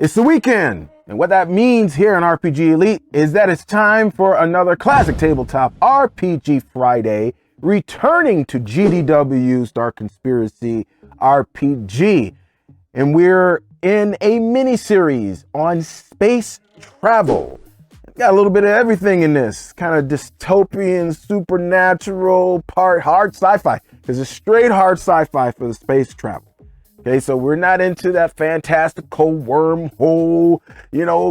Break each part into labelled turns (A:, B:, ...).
A: It's the weekend, and what that means here in RPG Elite is that it's time for another Classic Tabletop RPG Friday, returning to GDW's Dark Conspiracy RPG. And we're in a mini-series on space travel. It's got a little bit of everything in this, kind of dystopian, supernatural, part hard sci-fi, because it's straight hard sci-fi for the space travel. Okay, so we're not into that fantastical wormhole,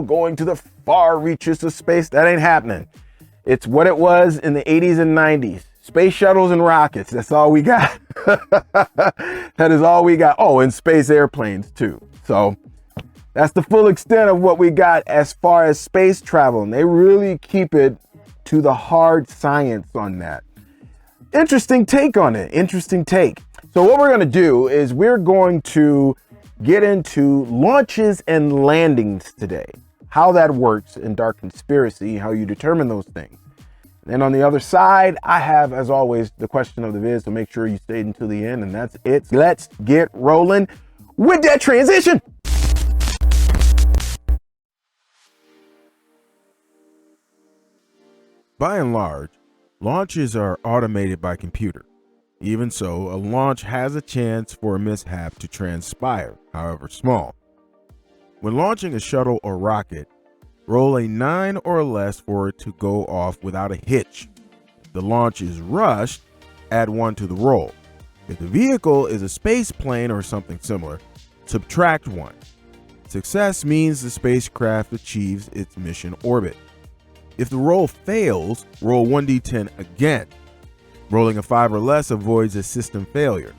A: going to the far reaches of space. That ain't happening. It's what it was in the 80s and 90s. Space shuttles and rockets. That's all we got. That is all we got. Oh, and space airplanes too. So that's the full extent of what we got as far as space travel. And they really keep it to the hard science on that. Interesting take on it. Interesting take. So what we're going to do is we're going to get into launches and landings today, how that works in Dark Conspiracy, how you determine those things. And on the other side, I have, as always, the question of the viz, so make sure you stay until the end, and that's it. Let's get rolling with that transition.
B: By and large, launches are automated by computer. Even so, a launch has a chance for a mishap to transpire, however small. When launching a shuttle or rocket, roll a 9 or less for it to go off without a hitch. If the launch is rushed, add 1 to the roll. If the vehicle is a space plane or something similar, subtract 1. Success means the spacecraft achieves its mission orbit. If the roll fails, roll 1d10 again. Rolling a 5 or less avoids a system failure.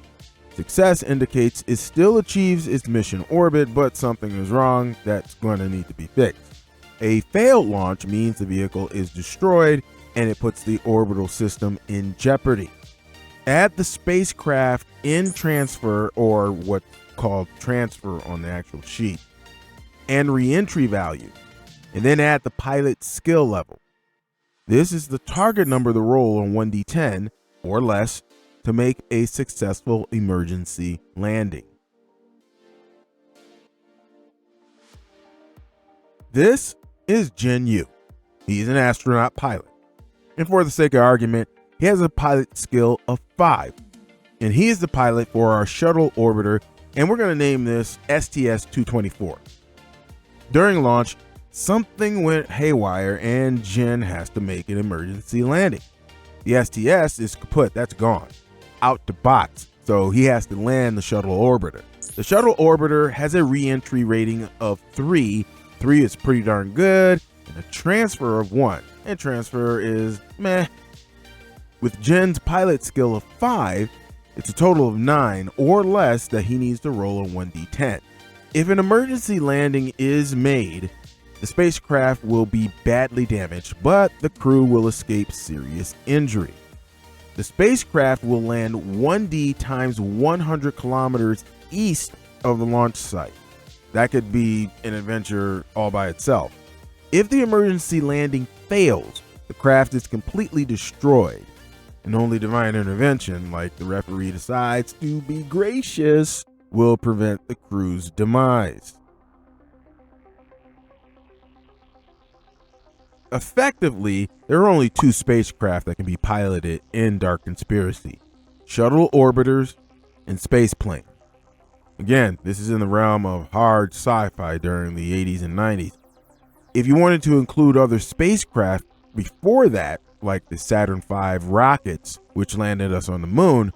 B: Success indicates it still achieves its mission orbit, but something is wrong that's going to need to be fixed. A failed launch means the vehicle is destroyed and it puts the orbital system in jeopardy. Add the spacecraft in transfer, or what's called transfer on the actual sheet, and re-entry value, and then add the pilot's skill level. This is the target number to roll on 1d10 or less to make a successful emergency landing. This is Jin Yu. He's an astronaut pilot. And for the sake of argument, he has a pilot skill of 5. And he is the pilot for our shuttle orbiter, and we're going to name this STS-224. During launch, something went haywire and Jin has to make an emergency landing. The STS is kaput, that's gone, out to box, so he has to land the shuttle orbiter. The shuttle orbiter has a re-entry rating of 3. 3 is pretty darn good, and a transfer of 1. And transfer is meh. With Jin's pilot skill of 5, it's a total of 9 or less that he needs to roll a 1d10. If an emergency landing is made, the spacecraft will be badly damaged, but the crew will escape serious injury. The spacecraft will land 1D times 100 kilometers east of the launch site. That could be an adventure all by itself. If the emergency landing fails, the craft is completely destroyed, and only divine intervention, like the referee decides to be gracious, will prevent the crew's demise. Effectively, there are only 2 spacecraft that can be piloted in Dark Conspiracy: shuttle orbiters and space planes. Again, this is in the realm of hard sci-fi during the 80s and 90s. If you wanted to include other spacecraft before that, like the Saturn V rockets, which landed us on the moon,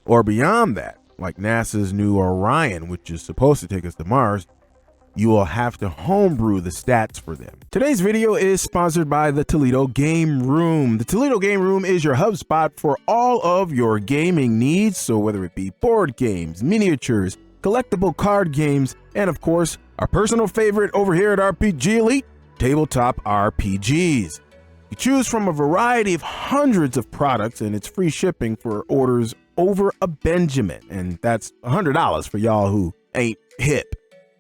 B: or beyond that, like NASA's new Orion, which is supposed to take us to Mars, you will have to homebrew the stats for them. Today's video is sponsored by the Toledo Game Room. The Toledo Game Room is your hub spot for all of your gaming needs. So whether it be board games, miniatures, collectible card games, and of course, our personal favorite over here at RPG Elite, tabletop RPGs. You choose from a variety of hundreds of products, and it's free shipping for orders over a Benjamin. And that's $100 for y'all who ain't hip.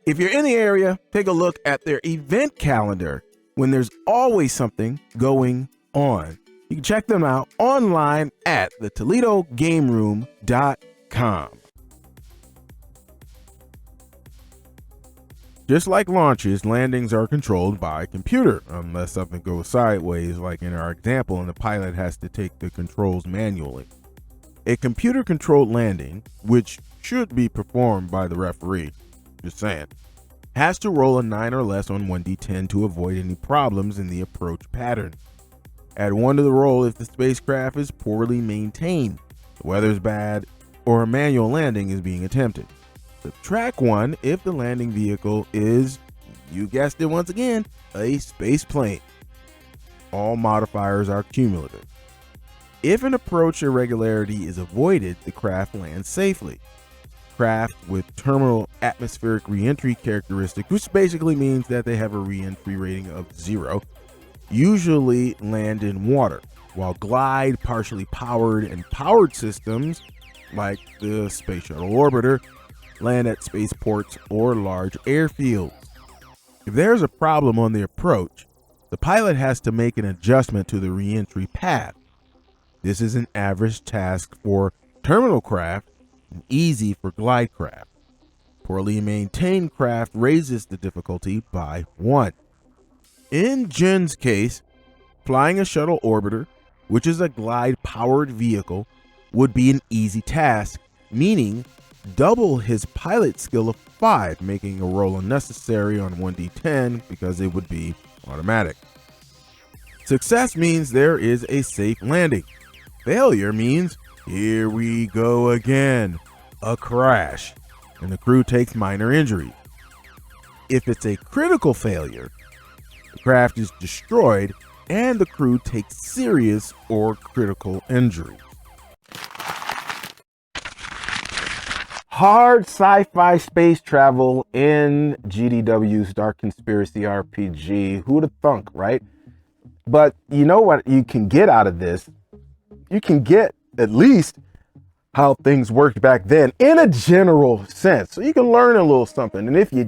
B: If you're in the area, take a look at their event calendar when there's always something going on. You can check them out online at thetoledogameroom.com. Just like launches, landings are controlled by a computer, unless something goes sideways, like in our example, and the pilot has to take the controls manually. A computer-controlled landing, which should be performed by the referee, just saying, has to roll a 9 or less on 1d10 to avoid any problems in the approach pattern. Add 1 to the roll if the spacecraft is poorly maintained, the weather's bad, or a manual landing is being attempted. Subtract 1 if the landing vehicle is, you guessed it once again, a space plane. All modifiers are cumulative. If an approach irregularity is avoided, the craft lands safely. Craft with terminal atmospheric reentry characteristic, which basically means that they have a reentry rating of 0, usually land in water, while glide, partially powered, and powered systems, like the Space Shuttle Orbiter, land at spaceports or large airfields. If there's a problem on the approach, the pilot has to make an adjustment to the reentry path. This is an average task for terminal craft and easy for glide craft. Poorly maintained craft raises the difficulty by 1. In Jen's case, flying a shuttle orbiter, which is a glide-powered vehicle, would be an easy task, meaning double his pilot skill of 5, making a roll unnecessary on 1d10 because it would be automatic. Success means there is a safe landing. Failure means, here we go again, a crash, and the crew takes minor injuries. If it's a critical failure, the craft is destroyed and the crew takes serious or critical injuries.
A: Hard sci-fi space travel in GDW's Dark Conspiracy RPG. Who would have thunk, right? But you know what you can get out of this? You can get at least how things worked back then in a general sense. So you can learn a little something. And if you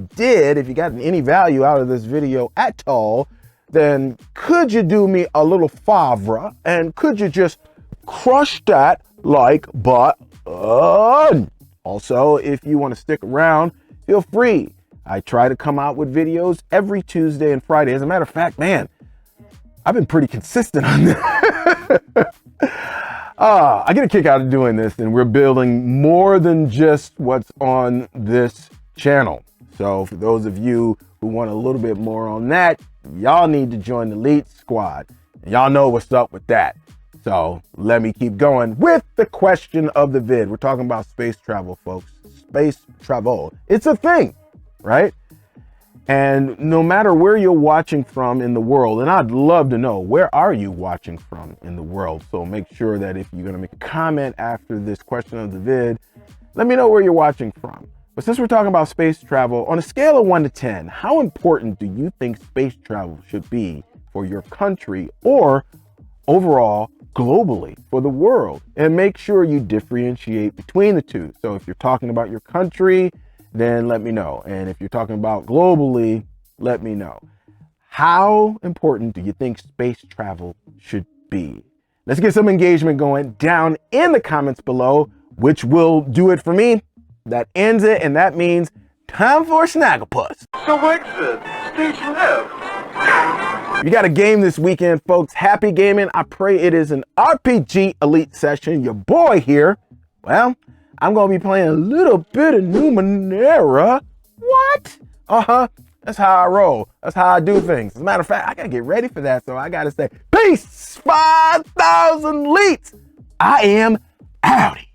A: got any value out of this video at all, then could you do me a little favor and could you just crush that like button? Also, if you want to stick around, feel free. I try to come out with videos every Tuesday and Friday. As a matter of fact, man, I've been pretty consistent on that. I get a kick out of doing this, and we're building more than just what's on this channel. So for those of you who want a little bit more on that, y'all need to join the Elite Squad. And y'all know what's up with that. So let me keep going with the question of the vid. We're talking about space travel, folks. Space travel. It's a thing, right? And no matter where you're watching from in the world, and I'd love to know, where are you watching from in the world? So make sure that if you're going to make a comment after this question of the vid, let me know where you're watching from. But since we're talking about space travel, on a scale of 1 to 10, how important do you think space travel should be for your country or overall globally for the world? And make sure you differentiate between the two. So if you're talking about your country, then let me know. And if you're talking about globally, let me know. How important do you think space travel should be? Let's get some engagement going down in the comments below, which will do it for me. That ends it, and that means time for Snagglepuss.
C: So exit, stage left.
A: You got a game this weekend, folks. Happy gaming. I pray it is an RPG Elite session. Your boy here, well, I'm going to be playing a little bit of Numenera. What? That's how I roll. That's how I do things. As a matter of fact, I got to get ready for that. So I got to say, peace, 5,000 leets. I am outie.